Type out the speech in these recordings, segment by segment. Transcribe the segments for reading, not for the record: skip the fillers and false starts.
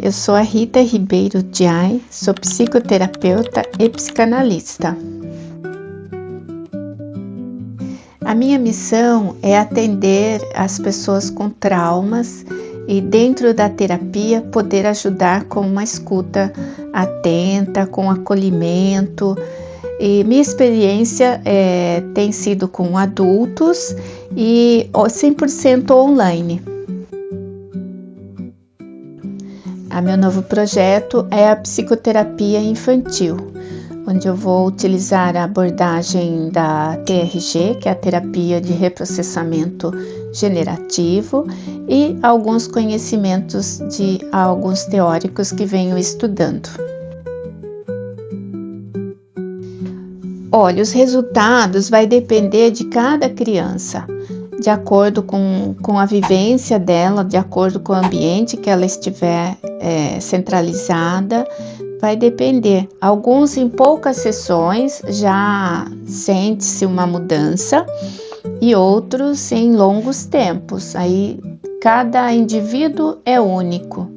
Eu sou a Rita Ribeiro Diay, sou psicoterapeuta e psicanalista. A minha missão é atender as pessoas com traumas e, dentro da terapia, poder ajudar com uma escuta atenta, com acolhimento. E minha experiência tem sido com adultos e 100% online. Meu novo projeto é a psicoterapia infantil, onde eu vou utilizar a abordagem da TRG, que é a terapia de reprocessamento generativo, e alguns conhecimentos de alguns teóricos que venho estudando. Olha, os resultados vai depender de cada criança, de acordo com a vivência dela, de acordo com o ambiente que ela estiver centralizada, vai depender. Alguns em poucas sessões já sente-se uma mudança e outros em longos tempos. Aí cada indivíduo é único.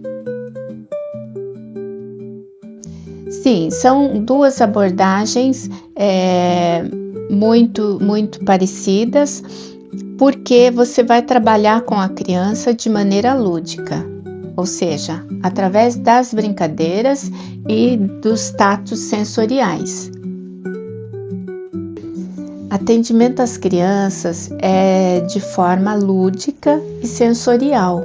Sim, são duas abordagens muito parecidas, porque você vai trabalhar com a criança de maneira lúdica, ou seja, através das brincadeiras e dos tatos sensoriais. Atendimento às crianças é de forma lúdica e sensorial.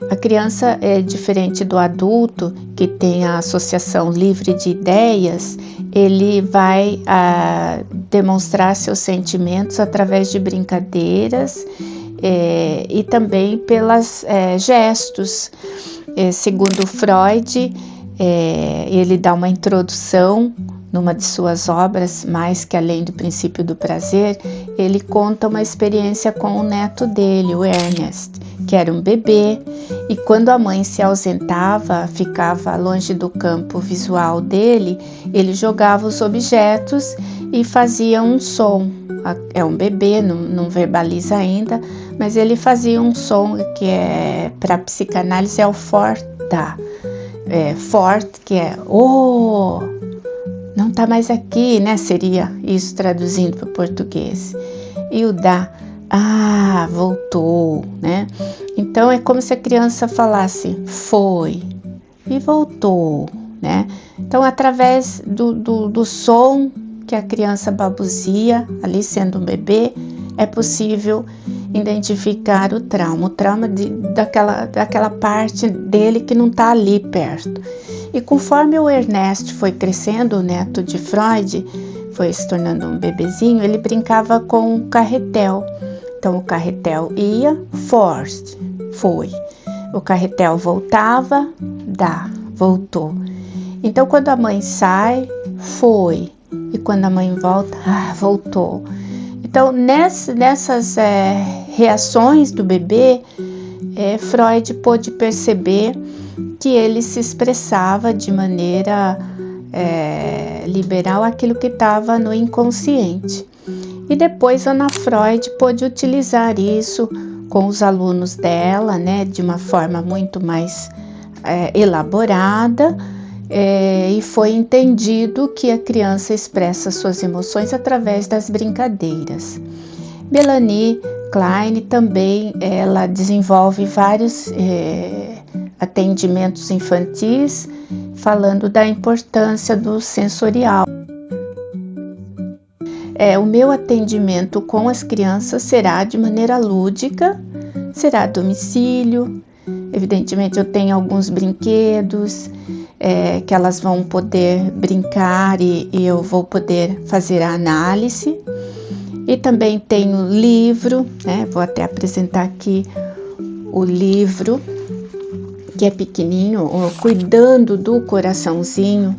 A criança é diferente do adulto, que tem a associação livre de ideias. Ele vai demonstrar seus sentimentos através de brincadeiras e também pelos gestos. Segundo Freud, ele dá uma introdução numa de suas obras, Mais que Além do Princípio do Prazer. Ele conta uma experiência com o neto dele, o Ernest, que era um bebê, e quando a mãe se ausentava, ficava longe do campo visual dele, ele jogava os objetos e fazia um som. É um bebê, não verbaliza ainda, mas ele fazia um som que para a psicanálise é o forta. Fort, que é oh, não tá mais aqui, né? Seria isso traduzindo para o português. E o da, voltou, né? Então é como se a criança falasse foi e voltou, né? Então, através do som que a criança balbucia, ali sendo um bebê, é possível identificar o trauma daquela parte dele que não está ali perto. E conforme o Ernest foi crescendo, o neto de Freud, foi se tornando um bebezinho, ele brincava com um carretel. Então o carretel ia, forced, foi. O carretel voltava, voltou. Então quando a mãe sai, foi. E quando a mãe volta, voltou. Então nessas reações do bebê, Freud pôde perceber que ele se expressava de maneira liberal aquilo que estava no inconsciente. E depois Ana Freud pôde utilizar isso com os alunos dela, né, de uma forma muito mais elaborada, e foi entendido que a criança expressa suas emoções através das brincadeiras. Melanie Klein também, ela desenvolve vários atendimentos infantis, falando da importância do sensorial. O meu atendimento com as crianças será de maneira lúdica, será a domicílio. Evidentemente eu tenho alguns brinquedos que elas vão poder brincar e eu vou poder fazer a análise. E também tenho livro, né? Vou até apresentar aqui o livro, que é pequenininho, Cuidando do Coraçãozinho.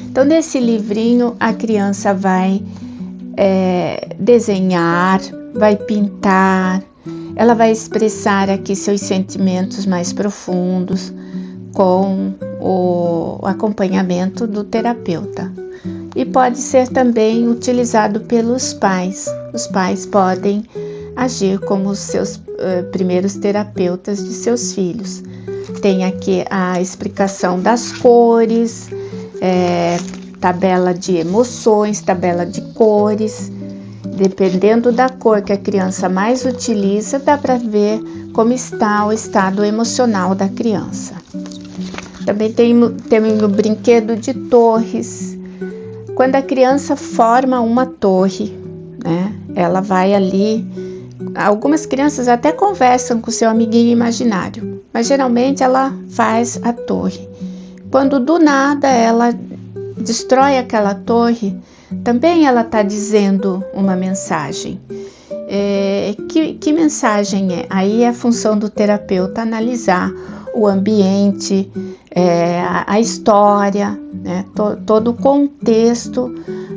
Então, nesse livrinho, a criança vai desenhar, vai pintar, ela vai expressar aqui seus sentimentos mais profundos com o acompanhamento do terapeuta. E pode ser também utilizado pelos pais. Os pais podem agir como os seus primeiros terapeutas de seus filhos. Tem aqui a explicação das cores, tabela de emoções, tabela de cores. Dependendo da cor que a criança mais utiliza, dá para ver como está o estado emocional da criança. Também tem o brinquedo de torres. Quando a criança forma uma torre, né, ela vai ali. Algumas crianças até conversam com seu amiguinho imaginário, mas geralmente ela faz a torre. Quando do nada ela destrói aquela torre, também ela está dizendo uma mensagem. Que mensagem é? Aí é a função do terapeuta analisar o ambiente, a história, né, todo o contexto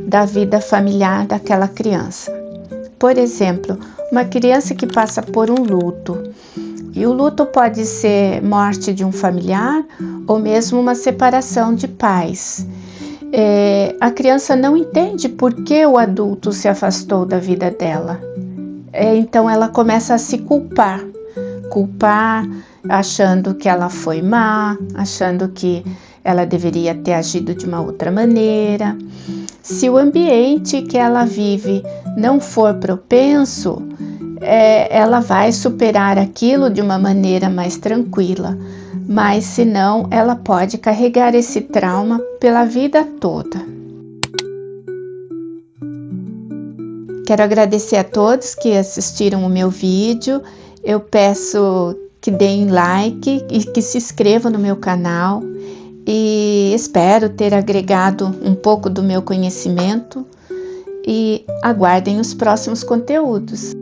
da vida familiar daquela criança. Por exemplo, uma criança que passa por um luto, e o luto pode ser morte de um familiar ou mesmo uma separação de pais. A criança não entende por que o adulto se afastou da vida dela. Então ela começa a se culpar, achando que ela foi má, achando que ela deveria ter agido de uma outra maneira. Se o ambiente que ela vive não for propenso, ela vai superar aquilo de uma maneira mais tranquila, mas se não, ela pode carregar esse trauma pela vida toda. Quero agradecer a todos que assistiram o meu vídeo. Eu peço que deem like e que se inscrevam no meu canal, e espero ter agregado um pouco do meu conhecimento, e aguardem os próximos conteúdos.